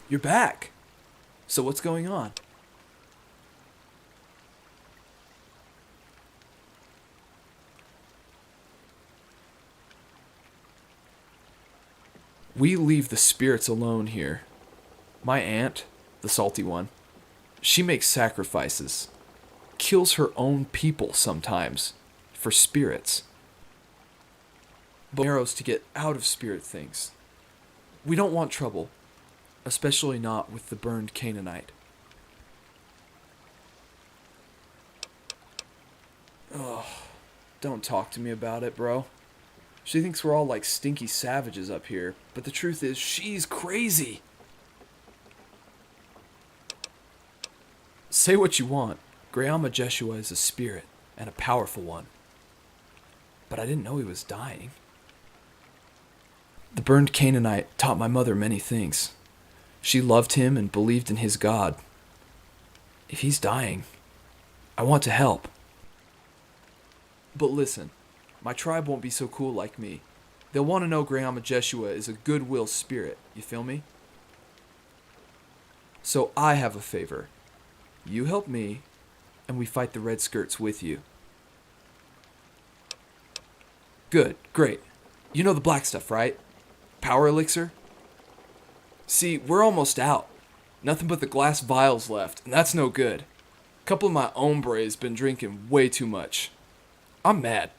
You're back. So what's going on? We leave the spirits alone here. My aunt, the salty one, she makes sacrifices. Kills her own people sometimes. For spirits. But arrows to get out of spirit things. We don't want trouble. Especially not with the burned Canaanite. Ugh. Don't talk to me about it, bro. She thinks we're all like stinky savages up here, but the truth is, she's crazy. Say what you want. Grayama Jeshua is a spirit, and a powerful one. But I didn't know he was dying. The burned Canaanite taught my mother many things. She loved him and believed in his God. If he's dying, I want to help. But listen, my tribe won't be so cool like me. They'll want to know Grayama Jeshua is a goodwill spirit, you feel me? So I have a favor. You help me, and we fight the red skirts with you. Good, great. You know the black stuff, right? Power elixir? See, we're almost out. Nothing but the glass vials left, and that's no good. A couple of my hombres been drinking way too much. I'm mad.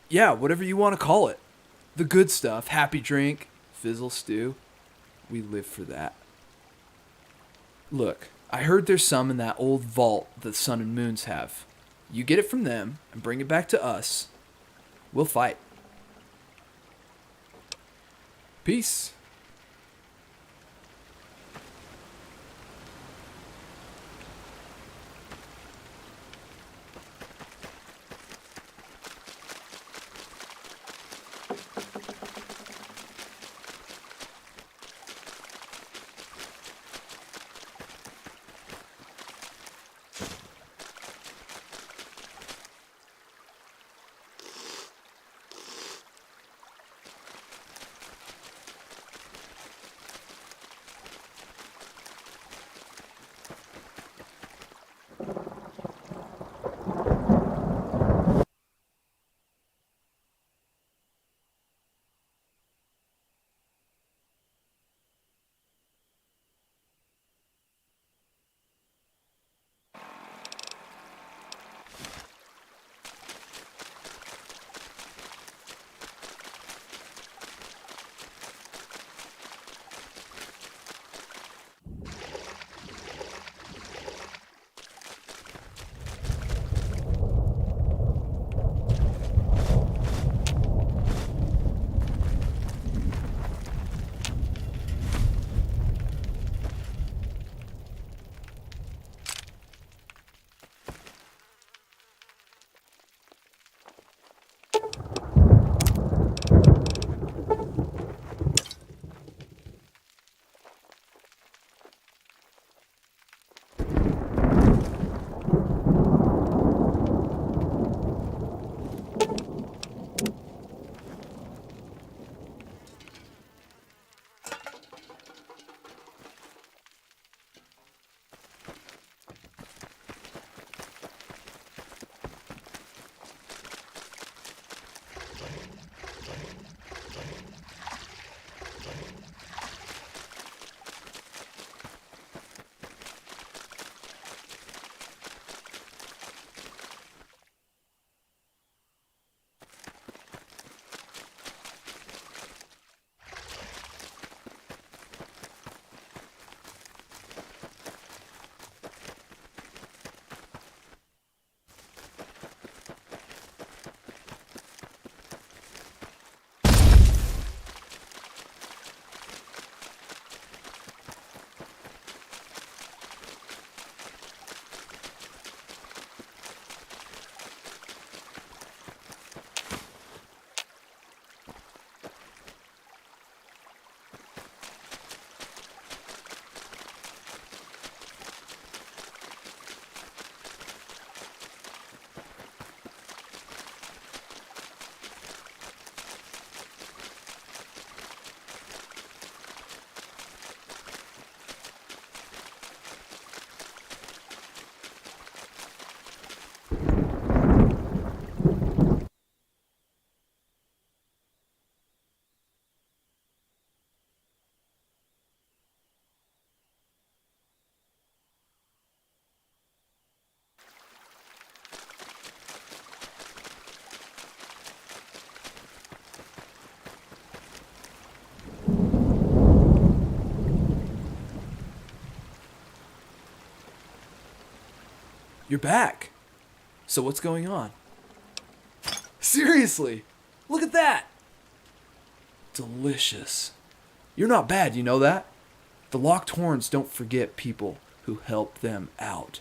Yeah, whatever you want to call it. The good stuff, happy drink, fizzle stew. We live for that. Look, I heard there's some in that old vault that Sun and Moons have. You get it from them and bring it back to us. We'll fight. Peace. You're back. So what's going on? Seriously, look at that. Delicious. You're not bad, you know that? The Locked Horns don't forget people who help them out.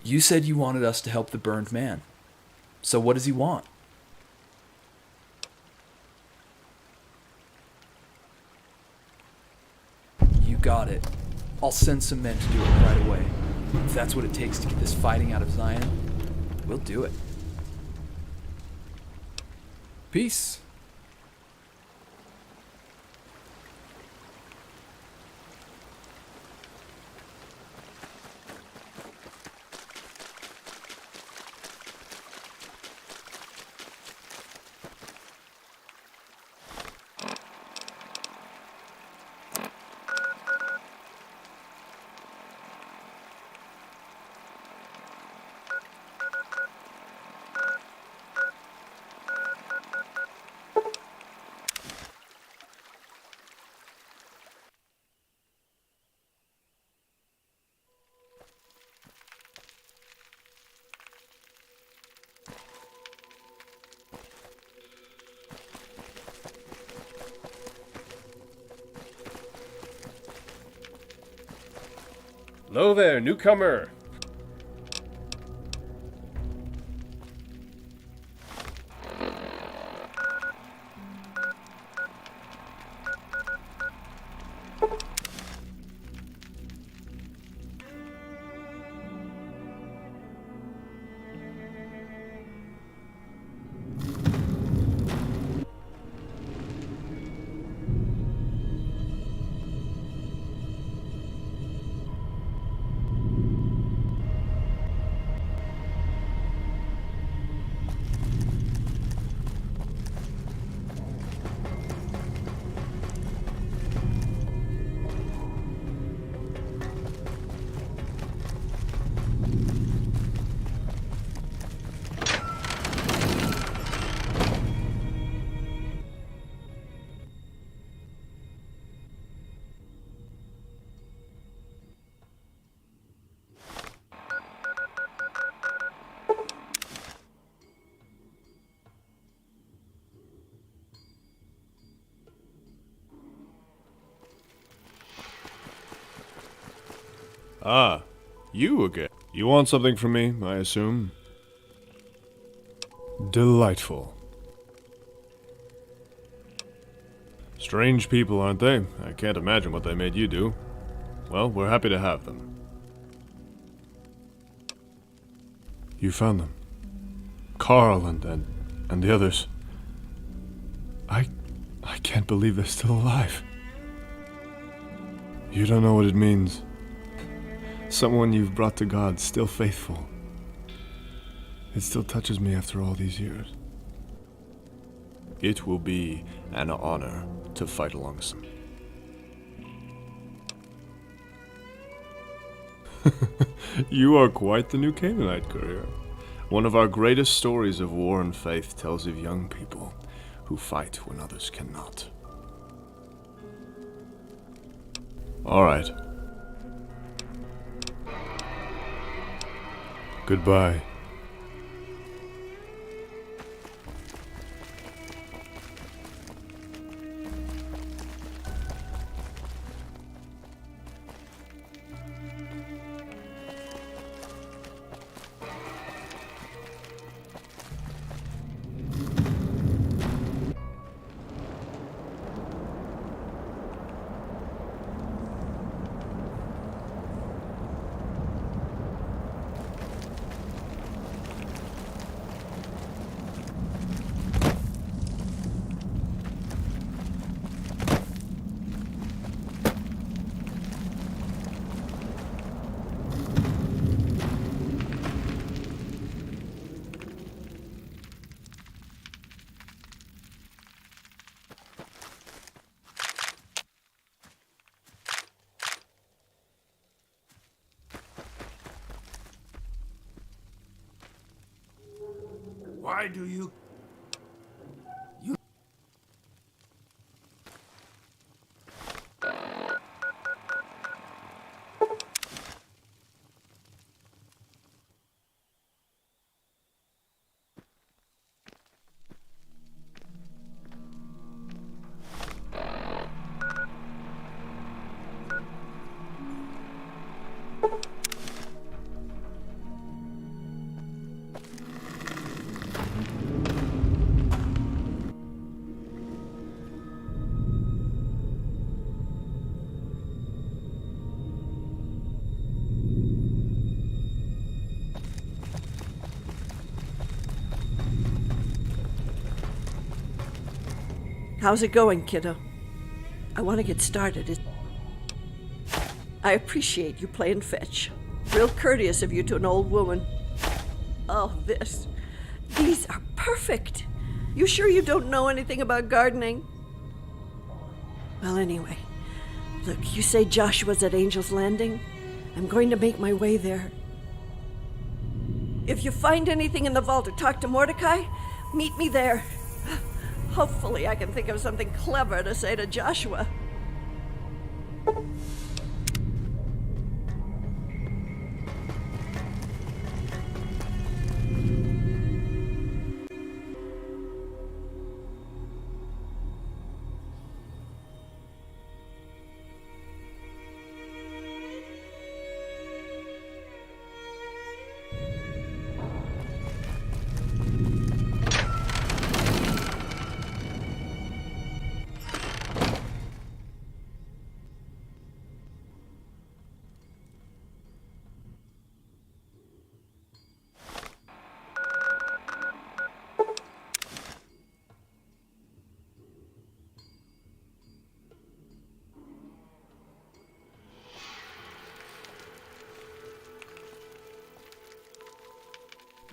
You said you wanted us to help the burned man. So what does he want? You got it. I'll send some men to do it right away. If that's what it takes to get this fighting out of Zion, we'll do it. Peace. Hello there, newcomer! Ah, you again. You want something from me, I assume? Delightful. Strange people, aren't they? I can't imagine what they made you do. Well, we're happy to have them. You found them. Carl and the others. I can't believe they're still alive. You don't know what it means. Someone you've brought to God, still faithful. It still touches me after all these years. It will be an honor to fight alongside. You are quite the new Canaanite courier. One of our greatest stories of war and faith tells of young people who fight when others cannot. All right. Goodbye. Why do you... How's it going, kiddo? I want to get started. I appreciate you playing fetch. Real courteous of you to an old woman. Oh, these are perfect. You sure you don't know anything about gardening? Well, anyway, look, you say Joshua's at Angel's Landing? I'm going to make my way there. If you find anything in the vault or talk to Mordecai, meet me there. Hopefully I can think of something clever to say to Joshua.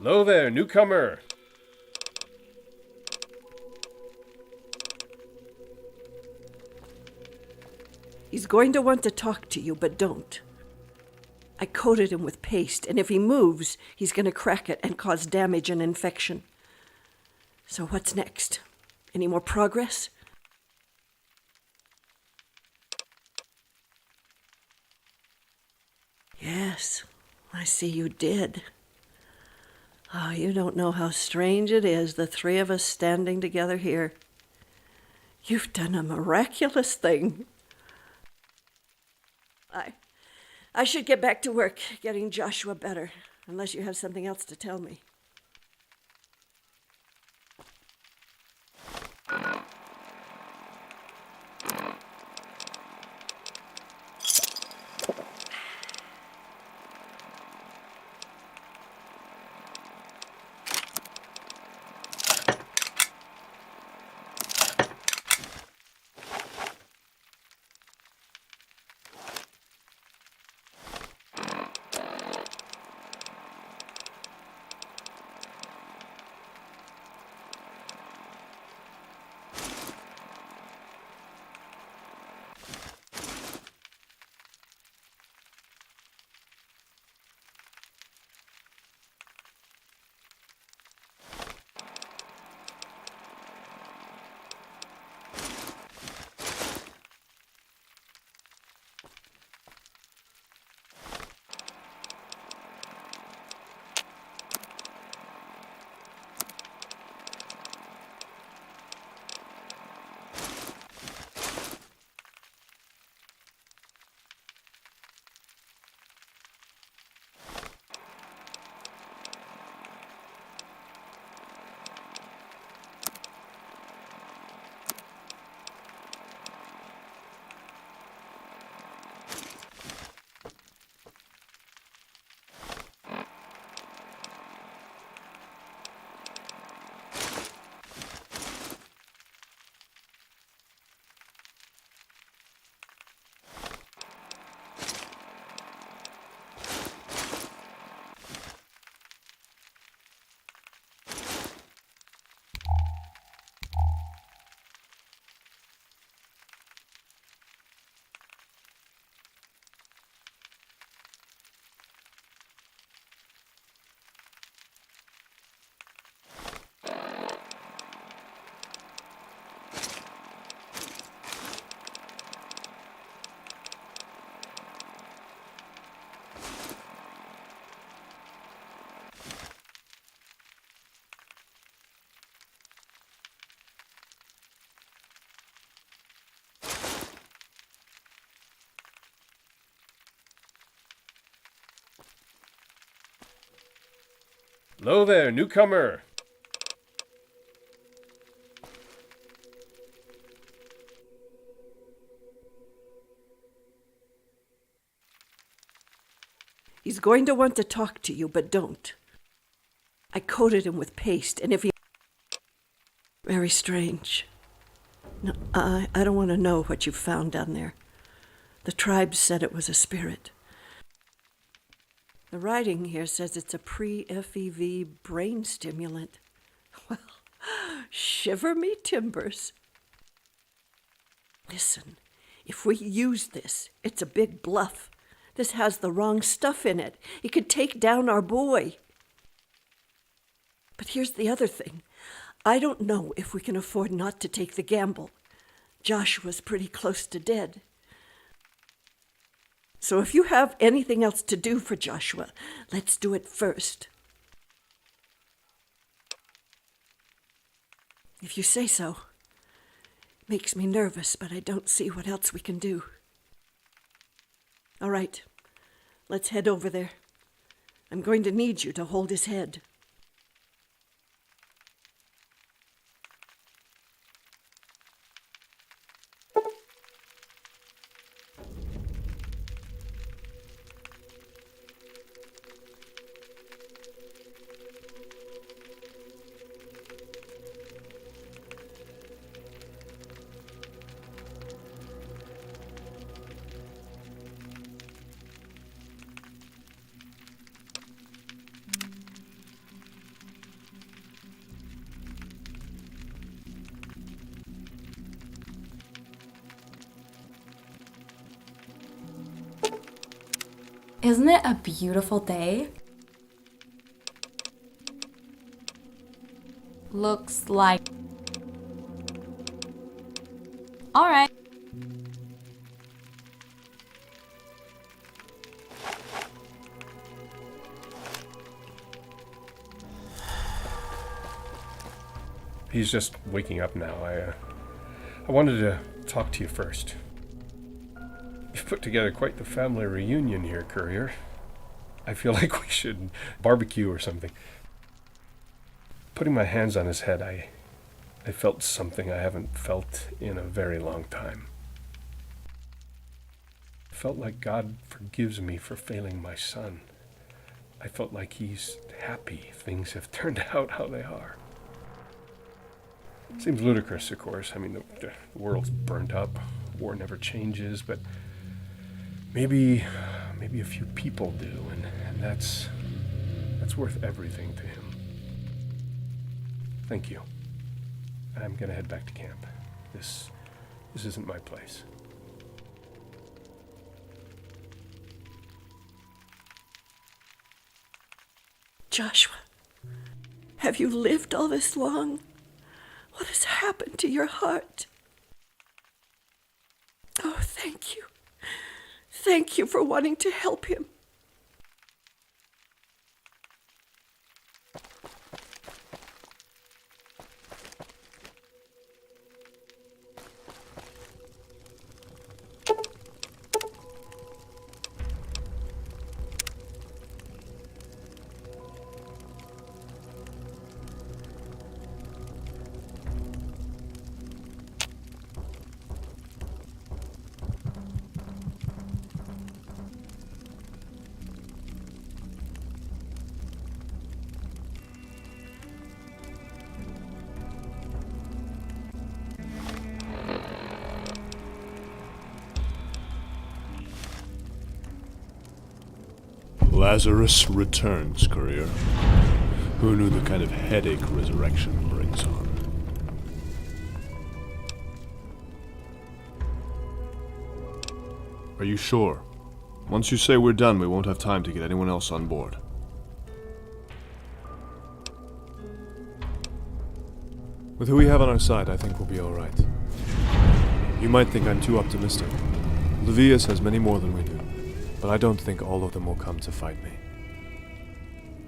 Hello there, newcomer. He's going to want to talk to you, but don't. I coated him with paste, and if he moves, he's going to crack it and cause damage and infection. So what's next? Any more progress? Yes, I see you did. Oh, you don't know how strange it is, the three of us standing together here. You've done a miraculous thing. I should get back to work, getting Joshua better, unless you have something else to tell me. Hello there, newcomer. He's going to want to talk to you, but don't. I coated him with paste, and if he... Very strange. No, I don't want to know what you found down there. The tribe said it was a spirit. The writing here says it's a pre-FEV brain stimulant. Well, shiver me timbers. Listen, if we use this, it's a big bluff. This has the wrong stuff in it. It could take down our boy. But here's the other thing. I don't know if we can afford not to take the gamble. Joshua's pretty close to dead. So if you have anything else to do for Joshua, let's do it first. If you say so. Makes me nervous, but I don't see what else we can do. All right, let's head over there. I'm going to need you to hold his head. Isn't it a beautiful day? Looks like... Alright. He's just waking up now. I wanted to talk to you first. You've put together quite the family reunion here, Courier. I feel like we should barbecue or something. Putting my hands on his head, I felt something I haven't felt in a very long time. I felt like God forgives me for failing my son. I felt like he's happy things have turned out how they are. Seems ludicrous, of course. I mean, the world's burnt up. War never changes, but maybe a few people do, and that's worth everything to him. Thank you. I'm gonna head back to camp. This isn't my place. Joshua, have you lived all this long? What has happened to your heart? Oh, thank you. Thank you for wanting to help him. Lazarus returns, Courier. Who knew the kind of headache resurrection brings on? Are you sure? Once you say we're done, we won't have time to get anyone else on board. With who we have on our side, I think we'll be alright. You might think I'm too optimistic. Levius has many more than we do, but I don't think all of them will come to fight me.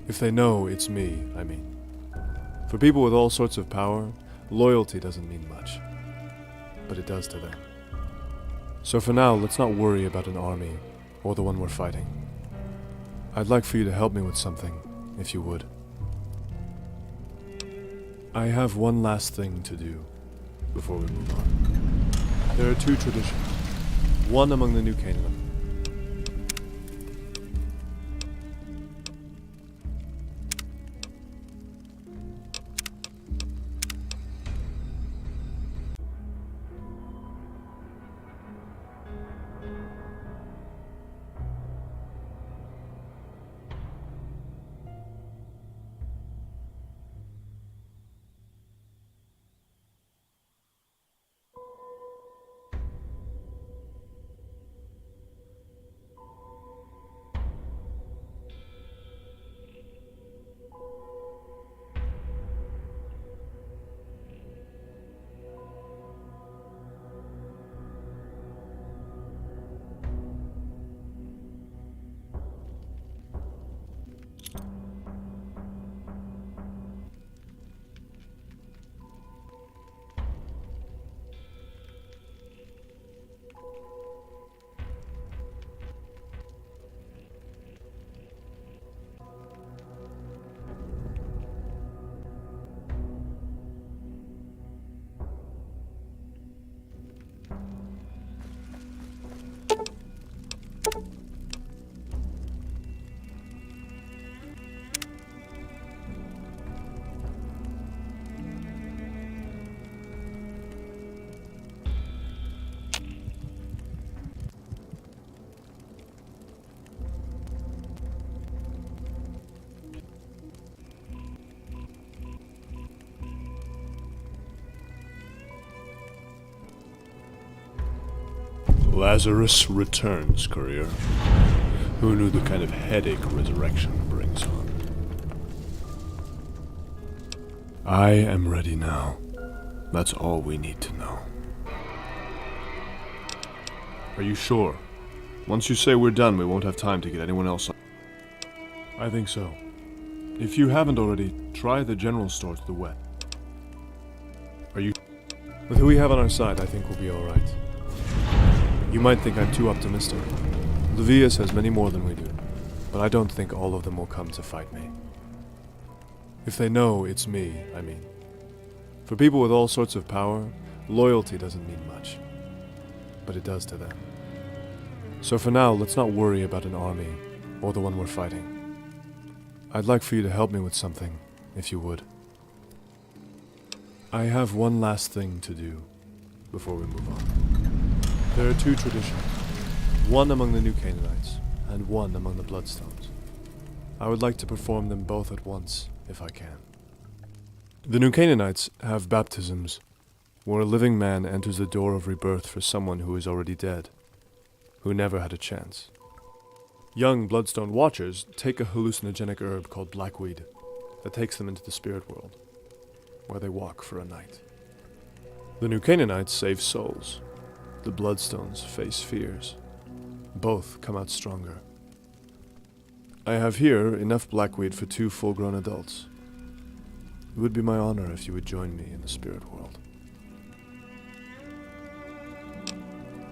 If they know it's me, I mean. For people with all sorts of power, loyalty doesn't mean much. But it does to them. So for now, let's not worry about an army, or the one we're fighting. I'd like for you to help me with something, if you would. I have one last thing to do, before we move on. There are two traditions. One among the New Canaan. Lazarus returns, courier. Who knew the kind of headache resurrection brings on? I am ready now. That's all we need to know. Are you sure? Once you say we're done, we won't have time to get anyone else on. I think so. If you haven't already, try the general store to the west. Are you... With who we have on our side, I think we'll be alright. You might think I'm too optimistic. Levias has many more than we do, but I don't think all of them will come to fight me. If they know it's me, I mean. For people with all sorts of power, loyalty doesn't mean much. But it does to them. So for now, let's not worry about an army, or the one we're fighting. I'd like for you to help me with something, if you would. I have one last thing to do, before we move on. There are two traditions. One among the New Canaanites, and one among the Bloodstones. I would like to perform them both at once, if I can. The New Canaanites have baptisms, where a living man enters the door of rebirth for someone who is already dead, who never had a chance. Young Bloodstone Watchers take a hallucinogenic herb called blackweed that takes them into the spirit world, where they walk for a night. The New Canaanites save souls. The Bloodstones face fears. Both come out stronger. I have here enough blackweed for 2 full-grown adults. It would be my honor if you would join me in the spirit world.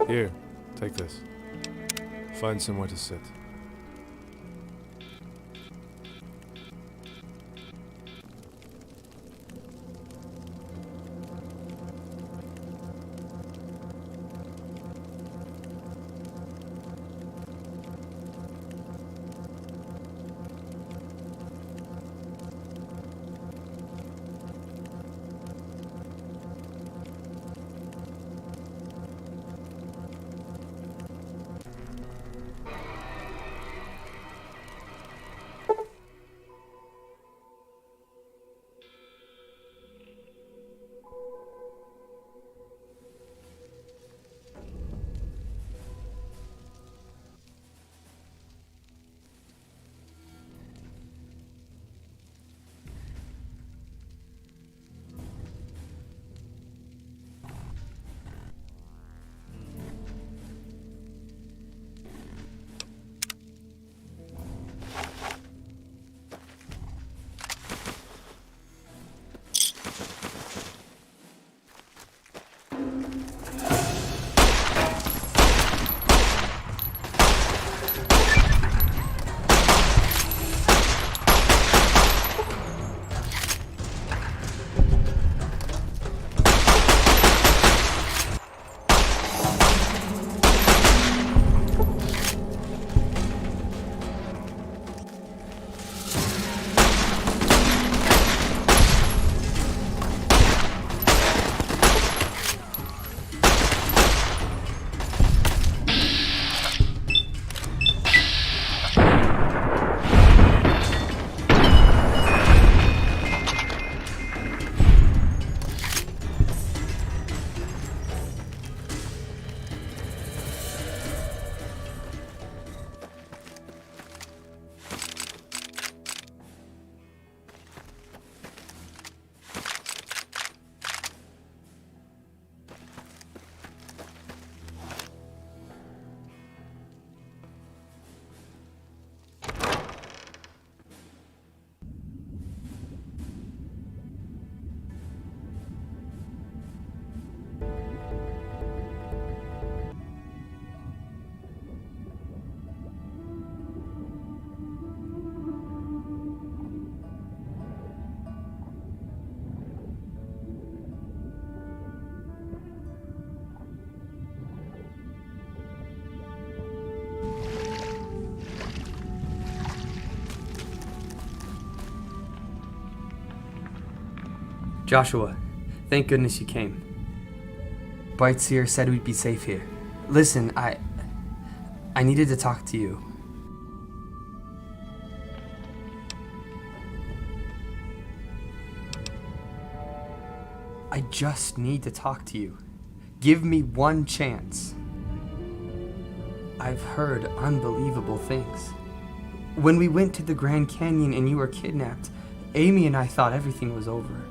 Here, take this. Find somewhere to sit. Joshua, thank goodness you came. Bite Seer said we'd be safe here. Listen, I needed to talk to you. I just need to talk to you. Give me one chance. I've heard unbelievable things. When we went to the Grand Canyon and you were kidnapped, Amy and I thought everything was over.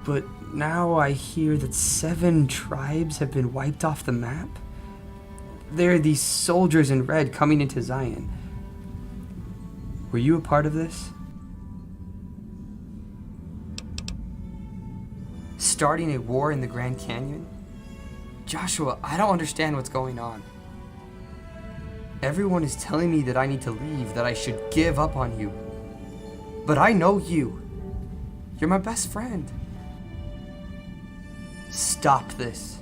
But now I hear that 7 tribes have been wiped off the map. There are these soldiers in red coming into Zion. Were you a part of this? Starting a war in the Grand Canyon? Joshua, I don't understand what's going on. Everyone is telling me that I need to leave, that I should give up on you. But I know you. You're my best friend. Stop this.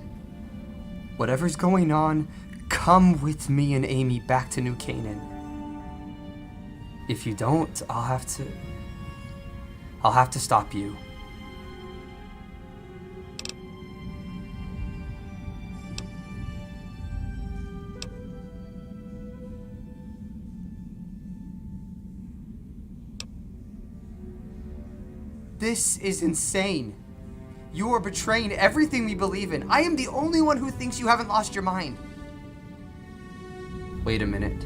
Whatever's going on, come with me and Amy back to New Canaan. If you don't, I'll have to stop you. This is insane. You are betraying everything we believe in. I am the only one who thinks you haven't lost your mind. Wait a minute.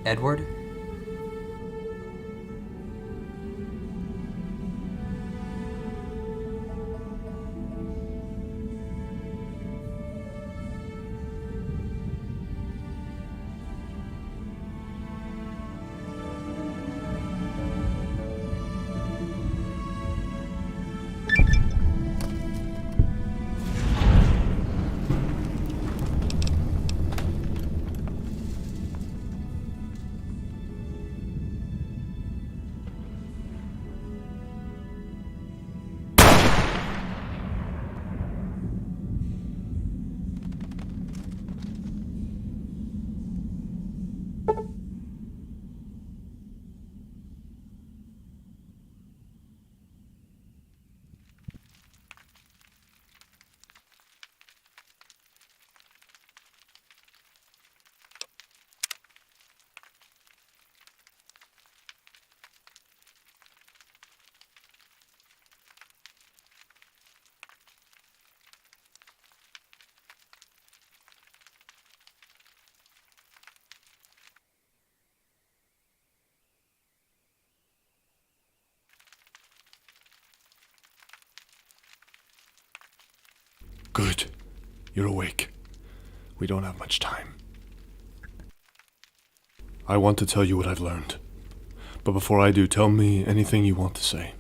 Edward? Good. You're awake. We don't have much time. I want to tell you what I've learned. But before I do, tell me anything you want to say.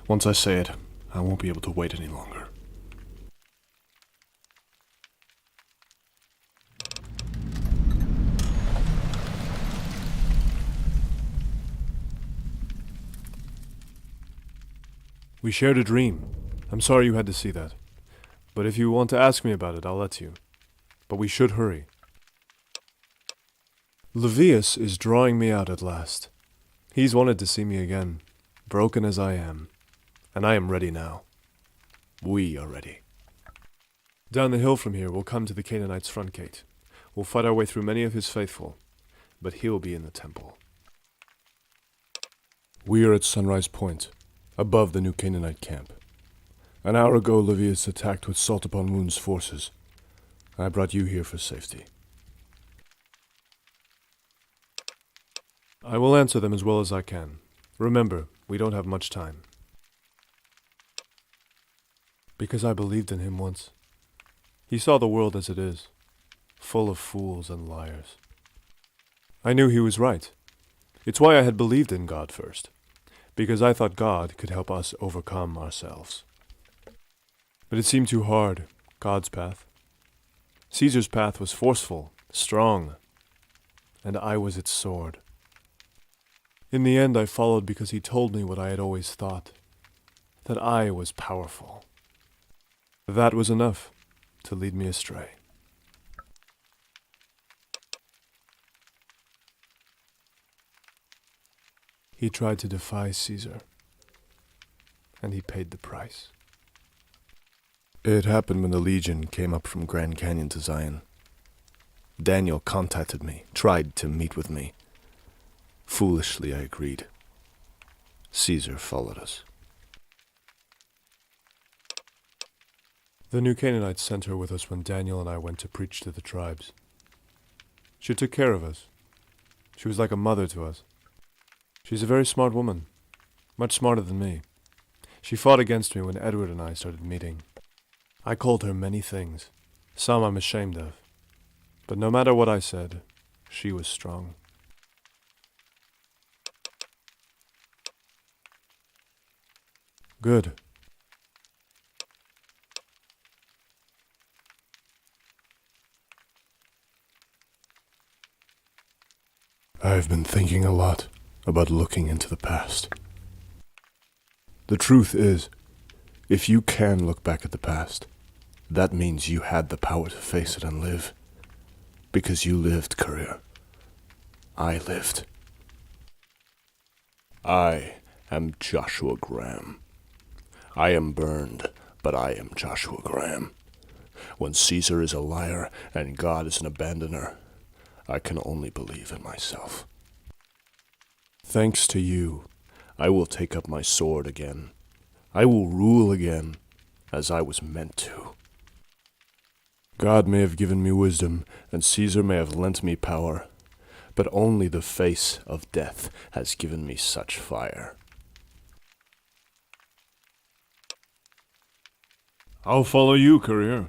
Once I say it, I won't be able to wait any longer. We shared a dream. I'm sorry you had to see that. But if you want to ask me about it, I'll let you. But we should hurry. Levius is drawing me out at last. He's wanted to see me again, broken as I am. And I am ready now. We are ready. Down the hill from here, we'll come to the Canaanites' front gate. We'll fight our way through many of his faithful, but he'll be in the temple. We are at Sunrise Point, above the new Canaanite camp. An hour ago, Levius attacked with Salt Upon Wounds forces. I brought you here for safety. I will answer them as well as I can. Remember, we don't have much time. Because I believed in him once. He saw the world as it is, full of fools and liars. I knew he was right. It's why I had believed in God first, because I thought God could help us overcome ourselves. But it seemed too hard, God's path. Caesar's path was forceful, strong, and I was its sword. In the end, I followed because he told me what I had always thought, that I was powerful. That was enough to lead me astray. He tried to defy Caesar, and he paid the price. It happened when the Legion came up from Grand Canyon to Zion. Daniel contacted me, tried to meet with me. Foolishly, I agreed. Caesar followed us. The new Canaanites sent her with us when Daniel and I went to preach to the tribes. She took care of us. She was like a mother to us. She's a very smart woman, much smarter than me. She fought against me when Edward and I started meeting. I called her many things, some I'm ashamed of. But no matter what I said, she was strong. Good. I've been thinking a lot about looking into the past. The truth is, if you can look back at the past, that means you had the power to face it and live. Because you lived, Courier. I lived. I am Joshua Graham. I am burned, but I am Joshua Graham. When Caesar is a liar and God is an abandoner, I can only believe in myself. Thanks to you, I will take up my sword again. I will rule again, as I was meant to. God may have given me wisdom, and Caesar may have lent me power, but only the face of death has given me such fire. I'll follow you, Courier.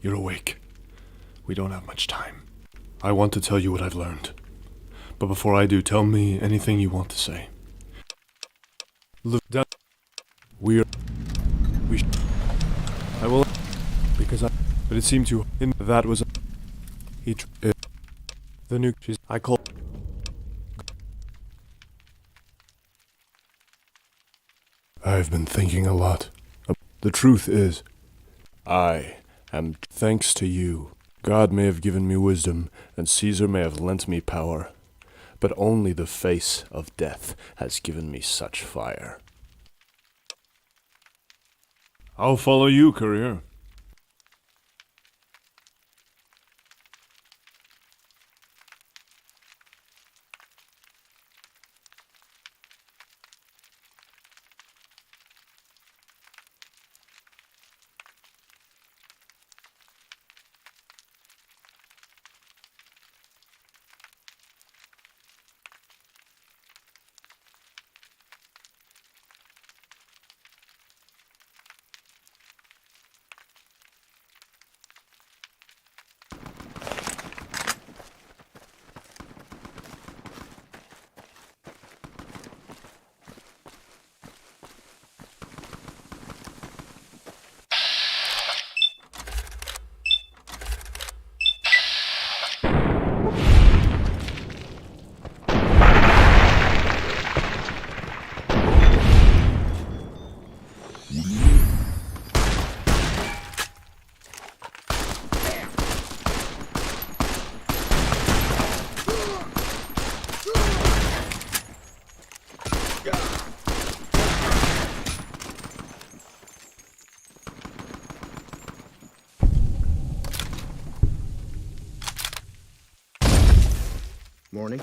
You're awake. We don't have much time. I want to tell you what I've learned. But before I do, tell me anything you want to say. Look down. I will. Because I. But it seemed to. That was. The new. I call. I've been thinking a lot. The truth is, I am. Thanks to you. God may have given me wisdom, and Caesar may have lent me power. But only the face of death has given me such fire. I'll follow you, courier. Morning.